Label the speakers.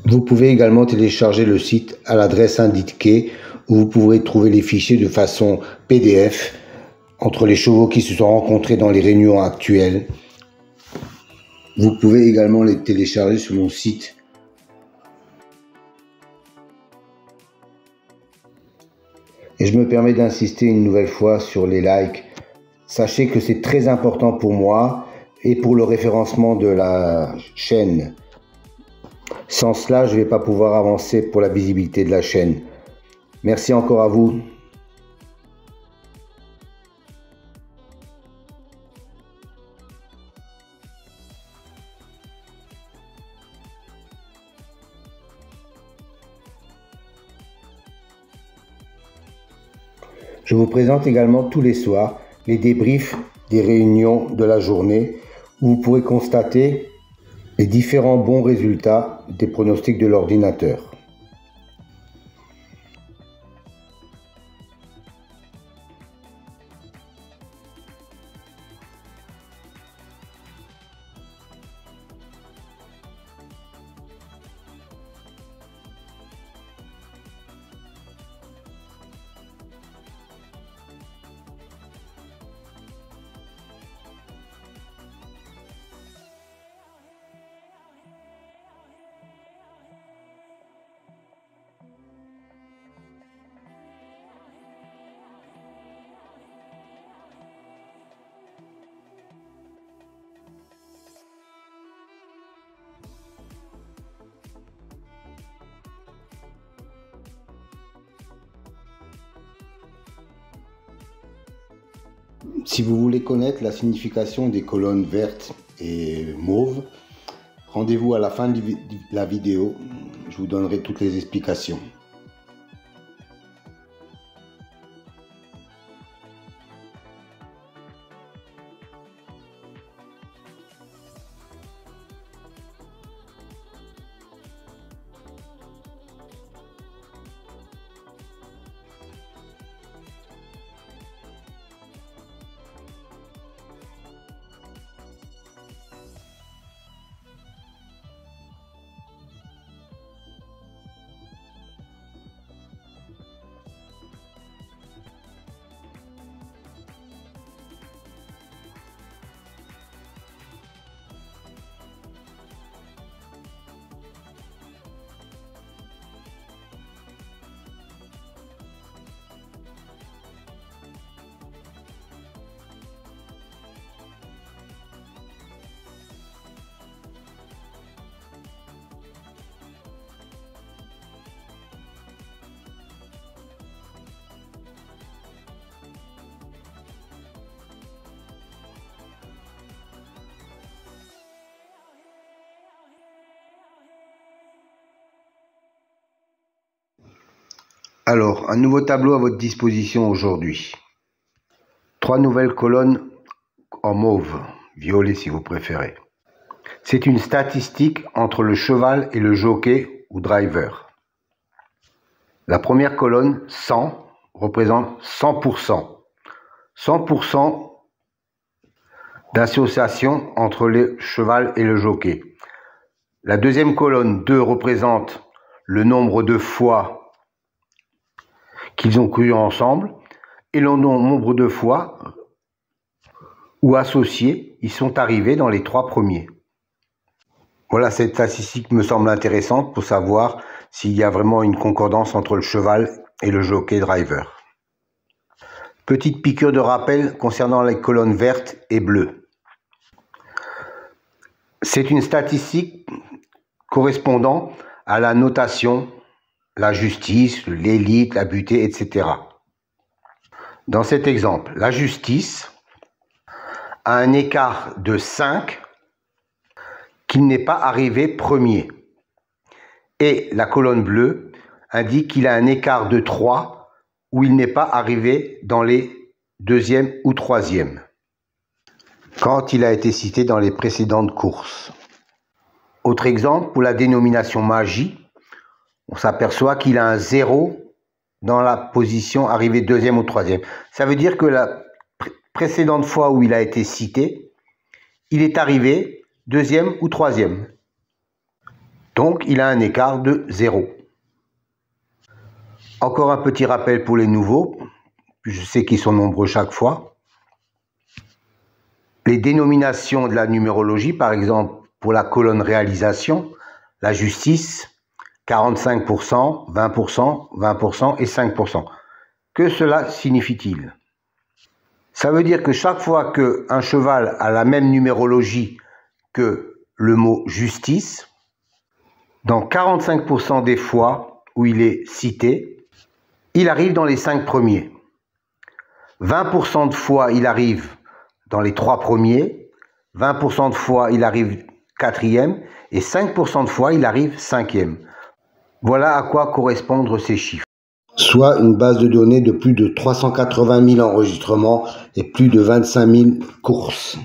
Speaker 1: Vous pouvez également télécharger le site à l'adresse indiquée où vous pourrez trouver les fichiers de façon PDF entre les chevaux qui se sont rencontrés dans les réunions actuelles. Vous pouvez également les télécharger sur mon site. Et je me permets d'insister une nouvelle fois sur les likes. Sachez que c'est très important pour moi et pour le référencement de la chaîne. Sans cela, je ne vais pas pouvoir avancer pour la visibilité de la chaîne. Merci encore à vous. Je vous présente également tous les soirs les débriefs des réunions de la journée où vous pourrez constater les différents bons résultats des pronostics de l'ordinateur. Si vous voulez connaître la signification des colonnes vertes et mauves, rendez-vous à la fin de la vidéo, je vous donnerai toutes les explications. Alors, un nouveau tableau à votre disposition aujourd'hui. 3 nouvelles colonnes en mauve, violet si vous préférez. C'est une statistique entre le cheval et le jockey ou driver. La première colonne, 100, représente 100%. 100% d'association entre le cheval et le jockey. La deuxième colonne, 2, représente le nombre de fois qu'ils ont couru ensemble et le nombre de fois où associés ils sont arrivés dans les 3 premiers. Voilà, cette statistique me semble intéressante pour savoir s'il y a vraiment une concordance entre le cheval et le jockey driver. Petite piqûre de rappel concernant les colonnes vertes et bleues. C'est une statistique correspondant à la notation, la justice, l'élite, la butée, etc. Dans cet exemple, la justice a un écart de 5 qu'il n'est pas arrivé premier. Et la colonne bleue indique qu'il a un écart de 3 où il n'est pas arrivé dans les 2e ou 3e, quand il a été cité dans les précédentes courses. Autre exemple, pour la dénomination magie, on s'aperçoit qu'il a un 0 dans la position arrivée 2e ou 3e. Ça veut dire que la précédente fois où il a été cité, il est arrivé 2e ou 3e. Donc, il a un écart de 0. Encore un petit rappel pour les nouveaux. Je sais qu'ils sont nombreux chaque fois. Les dénominations de la numérologie, par exemple, pour la colonne réalisation, la justice, 45%, 20%, 20% et 5%. Que cela signifie-t-il? Ça veut dire que chaque fois qu'un cheval a la même numérologie que le mot justice, dans 45% des fois où il est cité, il arrive dans les 5 premiers. 20% de fois, il arrive dans les 3 premiers. 20% de fois, il arrive 4e. Et 5% de fois, il arrive 5e. Voilà à quoi correspondent ces chiffres. Soit une base de données de plus de 380 000 enregistrements et plus de 25 000 courses.